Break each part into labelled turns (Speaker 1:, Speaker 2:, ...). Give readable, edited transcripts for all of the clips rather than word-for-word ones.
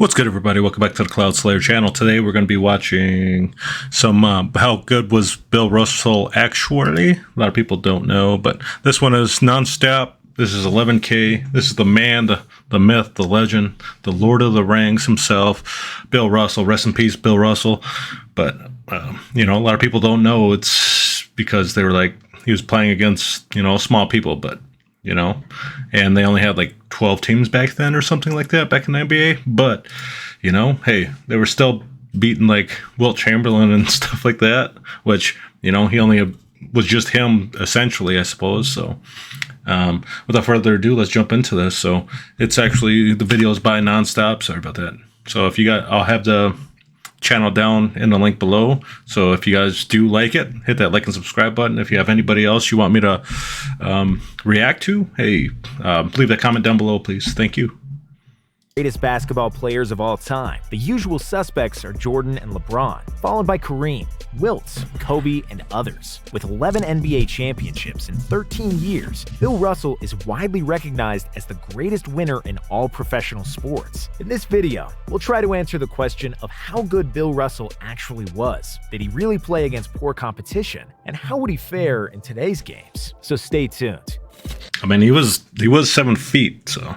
Speaker 1: What's good, everybody? Welcome back to the Cloud Slayer channel. Today we're going to be watching some how good was Bill Russell actually. A lot of people don't know, but this one is non-stop. This is 11K. This is the man, the myth, the legend, the Lord of the Rings himself, Bill Russell. Rest in peace, Bill Russell. But, a lot of people don't know it's because they were like, he was playing against, small people, but and they only had like 12 teams back then or something like that back in the NBA. But, hey, they were still beating like Wilt Chamberlain and stuff like that, which, he only was just him essentially, I suppose. So without further ado, let's jump into this. So it's actually, the video is by Nonstop. Sorry about that. So if you got, I'll have the channel down in the link below, so if you guys do like it, hit that like and subscribe button. If you have anybody else you want me to react to, hey, leave that comment down below, please. Thank you.
Speaker 2: Greatest basketball players of all time. The usual suspects are Jordan and LeBron, followed by Kareem, Wilt, Kobe, and others. With 11 NBA championships in 13 years, Bill Russell is widely recognized as the greatest winner in all professional sports. In this video, we'll try to answer the question of how good Bill Russell actually was. Did he really play against poor competition? And how would he fare in today's games? So stay tuned.
Speaker 1: I mean, he was 7 feet, so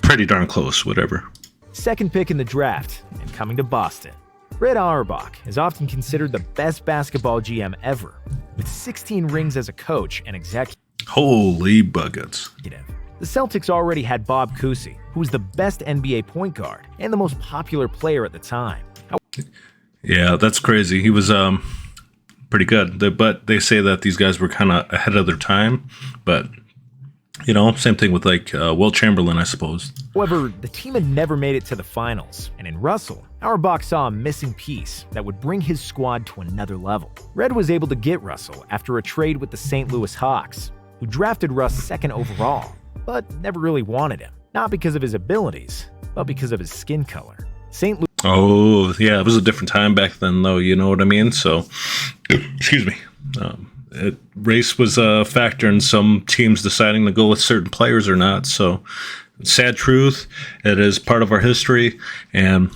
Speaker 1: pretty darn close, whatever.
Speaker 2: Second pick in the draft, and coming to Boston. Red Auerbach is often considered the best basketball GM ever, with 16 rings as a coach and executive.
Speaker 1: Holy buckets.
Speaker 2: The Celtics already had Bob Cousy, who was the best NBA point guard and the most popular player at the time.
Speaker 1: Yeah, that's crazy. He was pretty good, but they say that these guys were kind of ahead of their time, but same thing with like Wilt Chamberlain, I suppose.
Speaker 2: However, the team had never made it to the finals, and in Russell, Auerbach saw a missing piece that would bring his squad to another level. Red was able to get Russell after a trade with the St. Louis Hawks, who drafted Russ second overall, but never really wanted him. Not because of his abilities, but because of his skin color. St. Louis.
Speaker 1: Oh, yeah, it was a different time back then, though, you know what I mean? So, excuse me. Race was a factor in some teams deciding to go with certain players or not. So, sad truth, it is part of our history, and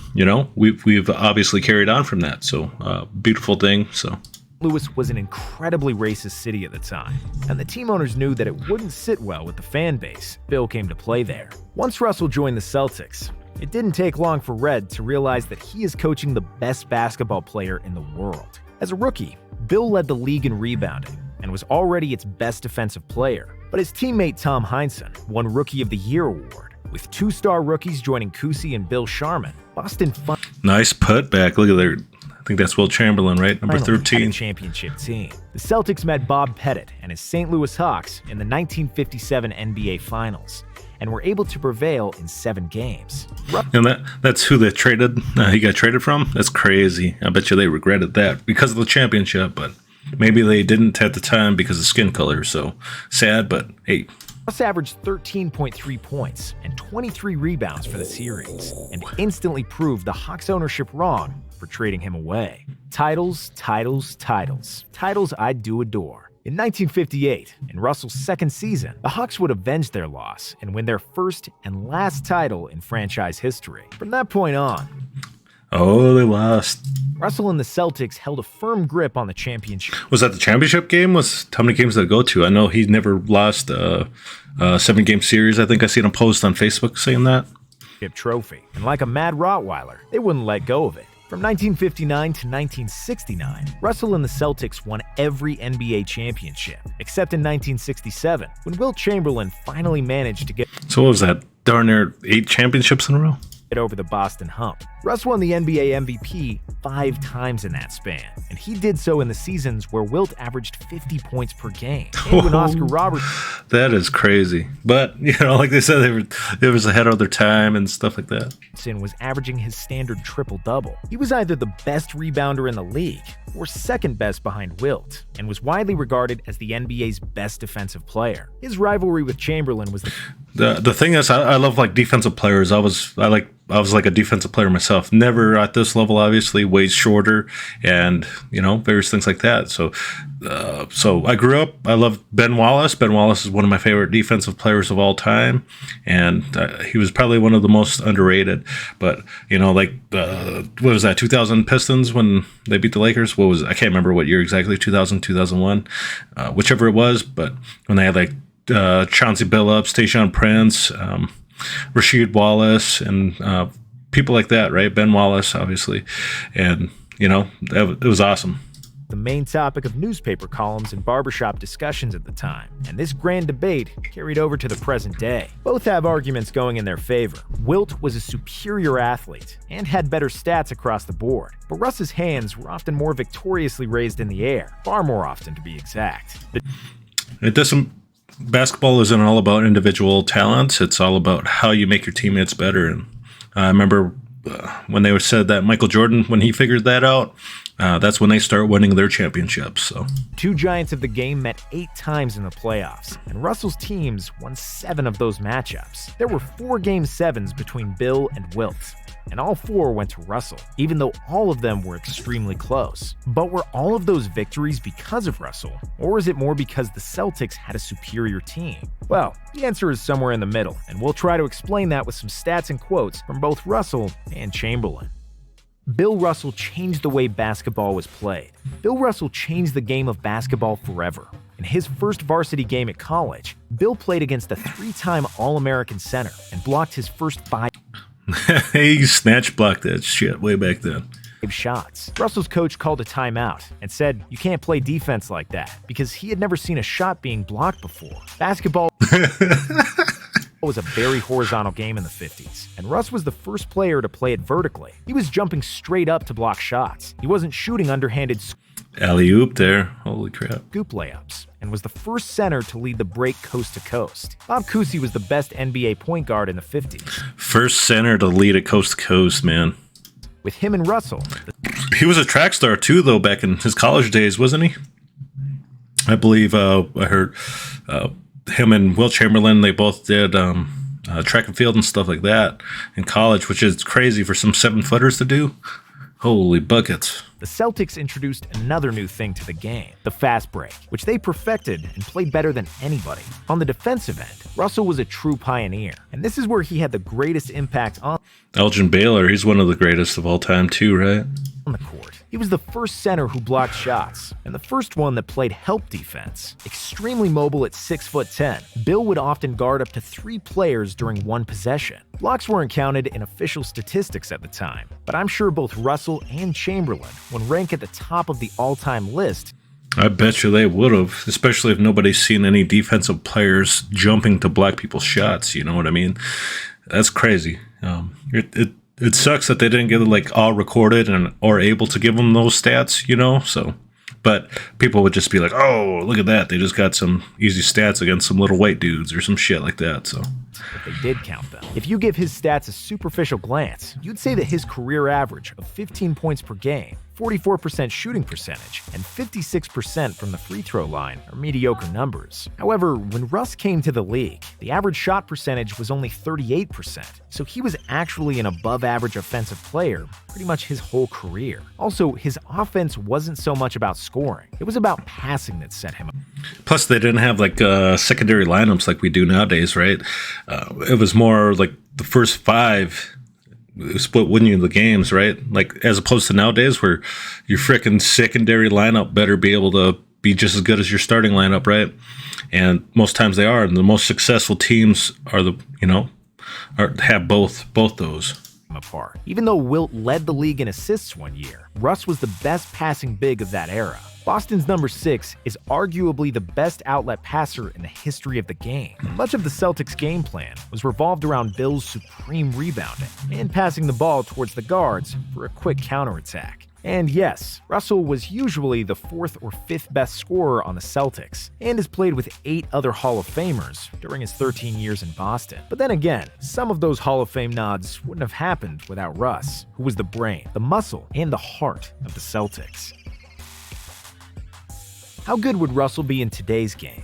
Speaker 1: we've obviously carried on from that. So, beautiful thing. So,
Speaker 2: Louis was an incredibly racist city at the time, and the team owners knew that it wouldn't sit well with the fan base. Bill came to play there. Once Russell joined the Celtics, it didn't take long for Red to realize that he is coaching the best basketball player in the world. As a rookie, Bill led the league in rebounding and was already its best defensive player. But his teammate Tom Heinsohn won Rookie of the Year award. With 2-star rookies joining Cousy and Bill Sharman, Boston
Speaker 1: nice putback. Look at there. I think that's Wilt Chamberlain, right? Number 13.
Speaker 2: Championship team. The Celtics met Bob Pettit and his St. Louis Hawks in the 1957 NBA Finals, and were able to prevail in 7 games.
Speaker 1: And that's who they traded. He got traded from. That's crazy. I bet you they regretted that because of the championship, but maybe they didn't at the time because of skin color. So sad, but hey.
Speaker 2: Russ averaged 13.3 points and 23 rebounds for the series, and instantly proved the Hawks ownership wrong for trading him away. Titles, titles, titles. Titles I do adore. In 1958, in Russell's second season, the Hawks would avenge their loss and win their first and last title in franchise history. From that point on,
Speaker 1: they lost.
Speaker 2: Russell and the Celtics held a firm grip on the championship.
Speaker 1: Was that the championship game? How many games did it go to? I know he never lost a 7-game series. I think I seen him post on Facebook saying that.
Speaker 2: Trophy. And like a mad Rottweiler, they wouldn't let go of it. From 1959 to 1969, Russell and the Celtics won every NBA championship, except in 1967, when Wilt Chamberlain finally managed to get
Speaker 1: what was that? Darn near 8 championships in a row?
Speaker 2: Over the Boston hump. Russ won the NBA MVP 5 times in that span, and he did so in the seasons where Wilt averaged 50 points per game. And when Oscar Robertson...
Speaker 1: That is crazy. But, like they said, it was ahead of their time and stuff like that.
Speaker 2: Was averaging his standard triple-double. He was either the best rebounder in the league or second best behind Wilt, and was widely regarded as the NBA's best defensive player. His rivalry with Chamberlain was
Speaker 1: the thing is, I love like defensive players. I like I was like a defensive player myself, never at this level, obviously, way shorter, and various things like that. So I grew up. I love Ben Wallace. Ben Wallace is one of my favorite defensive players of all time, and he was probably one of the most underrated. But what was that? 2000 Pistons when they beat the Lakers. What was it? I can't remember what year exactly. 2000, 2001, whichever it was. But when they had like Chauncey Billups, Tayshaun Prince, Rasheed Wallace, and people like that, right? Ben Wallace, obviously, and it was awesome.
Speaker 2: The main topic of newspaper columns and barbershop discussions at the time, and this grand debate carried over to the present day. Both have arguments going in their favor. Wilt was a superior athlete and had better stats across the board, but Russ's hands were often more victoriously raised in the air, far more often to be exact.
Speaker 1: Basketball isn't all about individual talents. It's all about how you make your teammates better. And I remember when they said that Michael Jordan, when he figured that out, that's when they start winning their championships. So,
Speaker 2: two giants of the game met 8 times in the playoffs, and Russell's teams won 7 of those matchups. There were 4 Game 7s between Bill and Wilt, and all 4 went to Russell, even though all of them were extremely close. But were all of those victories because of Russell, or is it more because the Celtics had a superior team? Well, the answer is somewhere in the middle, and we'll try to explain that with some stats and quotes from both Russell and Chamberlain. Bill Russell changed the way basketball was played. Bill Russell changed the game of basketball forever. In his first varsity game at college, Bill played against a 3-time All-American center and blocked his first 5
Speaker 1: he snatch blocked that shit way back then.
Speaker 2: shots. Russell's coach called a timeout and said, "You can't play defense like that," because he had never seen a shot being blocked before. Basketball was a very horizontal game in the 50s, and Russ was the first player to play it vertically. He was jumping straight up to block shots. He wasn't shooting underhanded
Speaker 1: alley-oop there. Holy crap.
Speaker 2: scoop layups, and was the first center to lead the break coast to coast. Bob Cousy was the best NBA point guard in the 50s.
Speaker 1: First center to lead it coast to coast, man.
Speaker 2: With him and Russell,
Speaker 1: He was a track star too, though, back in his college days, wasn't he? I believe I heard him and Wilt Chamberlain, they both did track and field and stuff like that in college, which is crazy for some 7-footers to do. Holy buckets.
Speaker 2: the Celtics introduced another new thing to the game, the fast break, which they perfected and played better than anybody. On the defensive end, Russell was a true pioneer, and this is where he had the greatest impact on
Speaker 1: Elgin Baylor, he's one of the greatest of all time too, right?
Speaker 2: the court. He was the first center who blocked shots, and the first one that played help defense. Extremely mobile at 6'10", Bill would often guard up to 3 players during one possession. Blocks weren't counted in official statistics at the time, but I'm sure both Russell and Chamberlain would rank at the top of the all-time list.
Speaker 1: I bet you they would have, especially if nobody's seen any defensive players jumping to block people's shots, you know what I mean? That's crazy. It sucks that they didn't get it like all recorded and or able to give them those stats, you know. So, but people would just be like, "Oh, look at that! They just got some easy stats against some little white dudes or some shit like that." So,
Speaker 2: But they did count them. If you give his stats a superficial glance, you'd say that his career average of 15 points per game, 44% shooting percentage, and 56% from the free throw line are mediocre numbers. However, when Russ came to the league, the average shot percentage was only 38%, so he was actually an above-average offensive player pretty much his whole career. Also, his offense wasn't so much about scoring. It was about passing that set him up.
Speaker 1: plus they didn't have like secondary lineups like we do nowadays, right? It was more like the first 5 split winning the games, right? Like as opposed to nowadays where your freaking secondary lineup better be able to be just as good as your starting lineup, right? And most times they are. And the most successful teams are have both those.
Speaker 2: Apart. Even though Wilt led the league in assists one year, Russ was the best passing big of that era. Boston's number 6 is arguably the best outlet passer in the history of the game. Much of the Celtics' game plan was revolved around Bill's supreme rebounding and passing the ball towards the guards for a quick counterattack. And yes, Russell was usually the 4th or 5th best scorer on the Celtics, and has played with 8 other Hall of Famers during his 13 years in Boston. But then again, some of those Hall of Fame nods wouldn't have happened without Russ, who was the brain, the muscle, and the heart of the Celtics. How good would Russell be in today's game?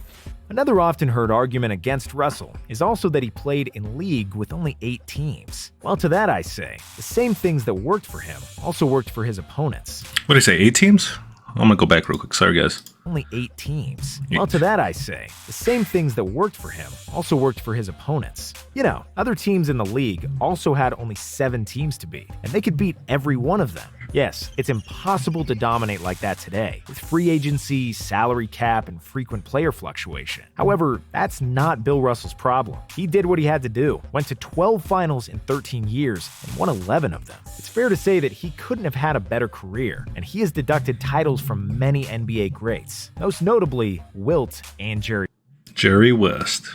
Speaker 2: Another often heard argument against Russell is also that he played in league with only 8 teams. Well, to that I say, the same things that worked for him also worked for his opponents.
Speaker 1: What do you say, 8 teams? I'm going to go back real quick. Sorry, guys.
Speaker 2: Only 8 teams. Well, to that I say, the same things that worked for him also worked for his opponents. You know, other teams in the league also had only 7 teams to beat, and they could beat every one of them. Yes, it's impossible to dominate like that today, with free agency, salary cap, and frequent player fluctuation. However, that's not Bill Russell's problem. He did what he had to do, went to 12 finals in 13 years, and won 11 of them. It's fair to say that he couldn't have had a better career, and he has deducted titles from many NBA greats, most notably Wilt and Jerry West.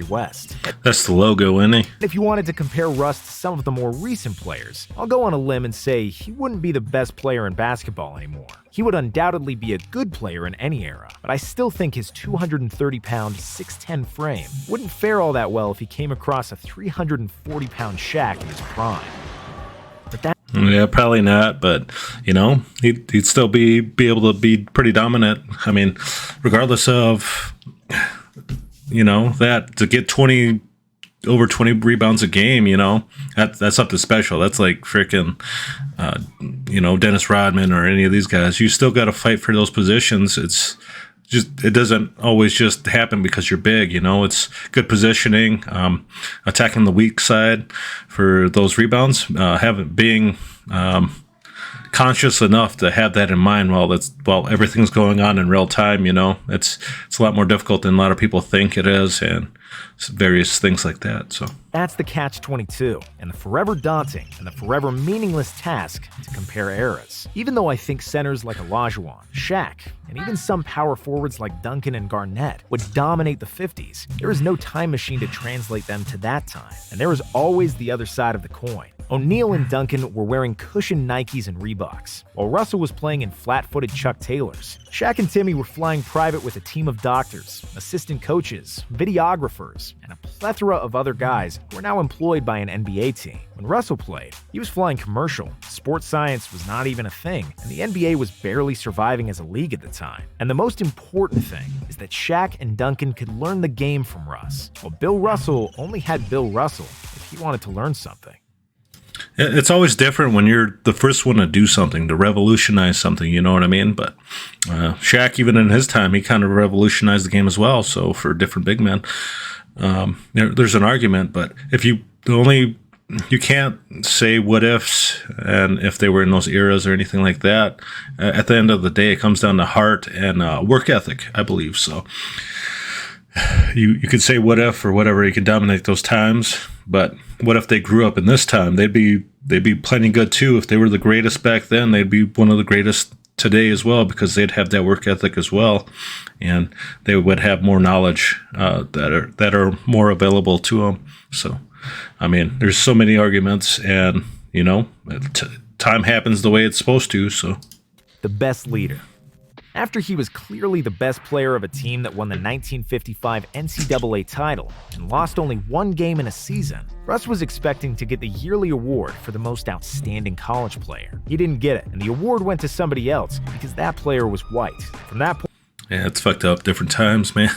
Speaker 1: That's the logo, isn't he?
Speaker 2: If you wanted to compare Russ to some of the more recent players, I'll go on a limb and say he wouldn't be the best player in basketball anymore. He would undoubtedly be a good player in any era, but I still think his 230-pound, 6'10 frame wouldn't fare all that well if he came across a 340-pound Shaq in his prime.
Speaker 1: Yeah, probably not, but, you know, he'd still be able to be pretty dominant. I mean, regardless of, you know, that to get over 20 rebounds a game, you know, that's something special. That's like freaking, you know, Dennis Rodman or any of these guys. You still got to fight for those positions. It doesn't always just happen because you're big, you know. It's good positioning, attacking the weak side for those rebounds, being conscious enough to have that in mind while everything's going on in real time, you know. It's a lot more difficult than a lot of people think it is, and various things like that. So
Speaker 2: that's the catch-22 and the forever daunting and the forever meaningless task to compare eras. Even though I think centers like Olajuwon, Shaq, and even some power forwards like Duncan and Garnett would dominate the 50s, there is no time machine to translate them to that time, and there is always the other side of the coin. O'Neal and Duncan were wearing cushioned Nikes and Reeboks, while Russell was playing in flat-footed Chuck Taylors. Shaq and Timmy were flying private with a team of doctors, assistant coaches, videographers, and a plethora of other guys who were now employed by an NBA team. When Russell played, he was flying commercial, sports science was not even a thing, and the NBA was barely surviving as a league at the time. And the most important thing is that Shaq and Duncan could learn the game from Russ, while Bill Russell only had Bill Russell if he wanted to learn something.
Speaker 1: It's always different when you're the first one to do something, to revolutionize something, you know what I mean? But Shaq, even in his time, he kind of revolutionized the game as well. So for different big men, there's an argument. But you can't say what ifs and if they were in those eras or anything like that. At the end of the day, it comes down to heart and work ethic, I believe. So you could say what if or whatever, you could dominate those times, but what if they grew up in this time? They'd be plenty good too. If they were the greatest back then, they'd be one of the greatest today as well, because they'd have that work ethic as well, and they would have more knowledge that are more available to them. So, I mean, there's so many arguments, and you know, time happens the way it's supposed to. So,
Speaker 2: the best leader. After he was clearly the best player of a team that won the 1955 NCAA title and lost only 1 game in a season, Russ was expecting to get the yearly award for the most outstanding college player. He didn't get it, and the award went to somebody else because that player was white. From that point,
Speaker 1: yeah, it's fucked up. Different times, man.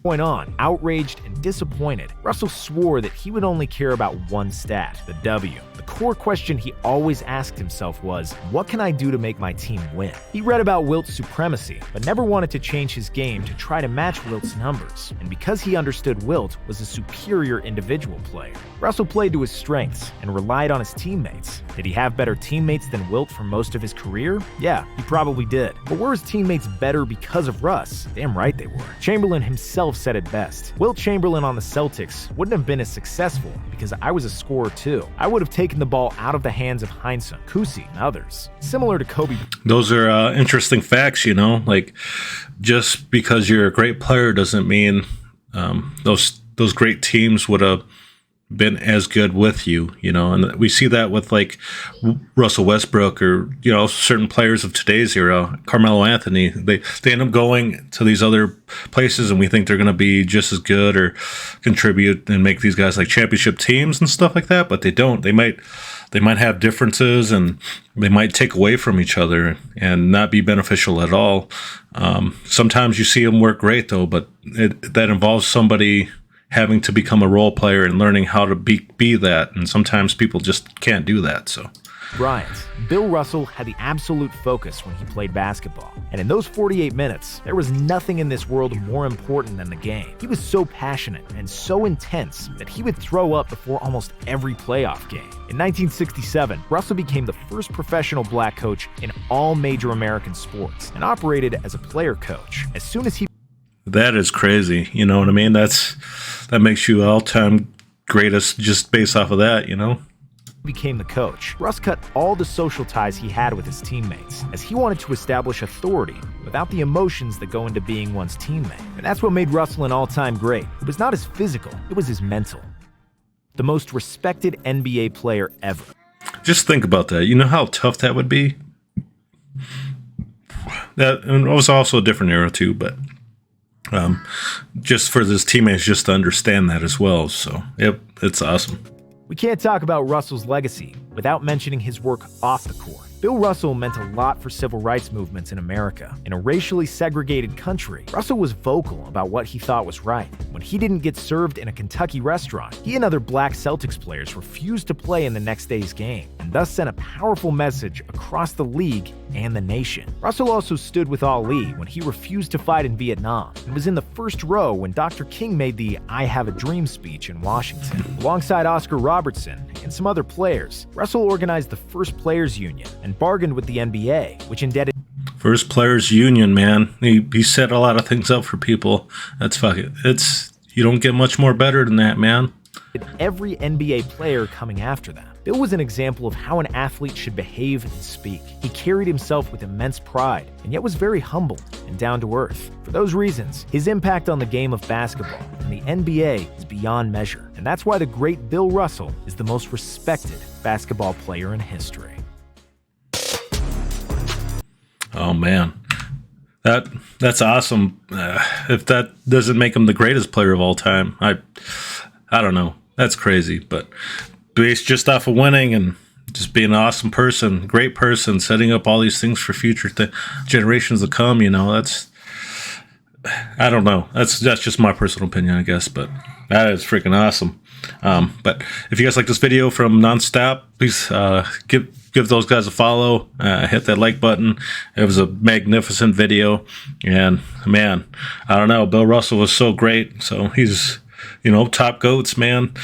Speaker 2: Point on, outraged and disappointed, Russell swore that he would only care about one stat, the W. The core question he always asked himself was, what can I do to make my team win? He read about Wilt's supremacy, but never wanted to change his game to try to match Wilt's numbers. And because he understood Wilt was a superior individual player, Russell played to his strengths and relied on his teammates. Did he have better teammates than Wilt for most of his career? Yeah, he probably did. But were his teammates better because of Russ? Damn right they were. Chamberlain himself said it best. Wilt Chamberlain on the Celtics wouldn't have been as successful because I was a scorer too. I would have taken the ball out of the hands of Heinsohn, Kusi, and others. Similar to Kobe.
Speaker 1: Those are interesting facts, you know, like just because you're a great player doesn't mean those great teams would have been as good with you, you know, and we see that with like Russell Westbrook or, you know, certain players of today's era, Carmelo Anthony, they end up going to these other places and we think they're going to be just as good or contribute and make these guys like championship teams and stuff like that, but they don't. They might have differences and they might take away from each other and not be beneficial at all. Sometimes you see them work great though, but that involves somebody having to become a role player and learning how to be that. And sometimes people just can't do that. So,
Speaker 2: Bryant, Bill Russell had the absolute focus when he played basketball. And in those 48 minutes, there was nothing in this world more important than the game. He was so passionate and so intense that he would throw up before almost every playoff game. In 1967, Russell became the first professional black coach in all major American sports and operated as a player coach. As soon as he
Speaker 1: that is crazy. You know what I mean? That makes you all-time greatest just based off of that, you know?
Speaker 2: became the coach, Russ cut all the social ties he had with his teammates, as he wanted to establish authority without the emotions that go into being one's teammate. And that's what made Russell an all-time great. It was not his physical, it was his mental. The most respected NBA player ever.
Speaker 1: Just think about that. You know how tough that would be? That, and it was also a different era too, but just for his teammates just to understand that as well. So, yep, it's awesome.
Speaker 2: We can't talk about Russell's legacy without mentioning his work off the court. Bill Russell meant a lot for civil rights movements in America. In a racially segregated country, Russell was vocal about what he thought was right. When he didn't get served in a Kentucky restaurant, he and other black Celtics players refused to play in the next day's game, and thus sent a powerful message across the league and the nation. Russell also stood with Ali when he refused to fight in Vietnam, and was in the first row when Dr. King made the "I Have a Dream" speech in Washington. Alongside Oscar Robertson and some other players, Russell organized the first players union and bargained with the NBA, which indebted
Speaker 1: First Players Union, man. He set a lot of things up for people. That's fucking. You don't get much more better than that, man.
Speaker 2: every NBA player coming after them. Bill was an example of how an athlete should behave and speak. He carried himself with immense pride, and yet was very humble and down to earth. For those reasons, his impact on the game of basketball and the NBA is beyond measure, and that's why the great Bill Russell is the most respected basketball player in history.
Speaker 1: Oh man, that's awesome. If that doesn't make him the greatest player of all time, I don't know. That's crazy, but based just off of winning and just being an awesome person, great person, setting up all these things for future generations to come. You know, I don't know. That's just my personal opinion, I guess, but that is freaking awesome. But if you guys like this video from Nonstop, please give those guys a follow, hit that like button. It was a magnificent video, and man, I don't know, Bill Russell was so great. So he's, you know, top GOATs, man,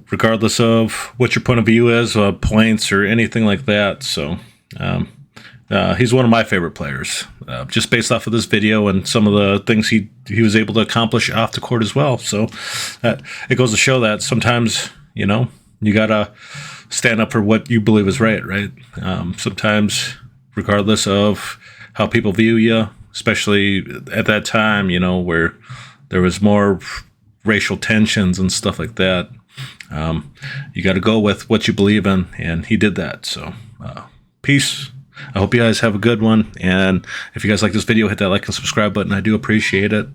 Speaker 1: regardless of what your point of view is, points or anything like that. So he's one of my favorite players, just based off of this video and some of the things he was able to accomplish off the court as well. So it goes to show that sometimes, you know, you gotta stand up for what you believe is right. Sometimes, regardless of how people view you, especially at that time, you know, where there was more racial tensions and stuff like that, you got to go with what you believe in, and he did that. So peace. I hope you guys have a good one, and if you guys like this video, hit that like and subscribe button. I do appreciate it.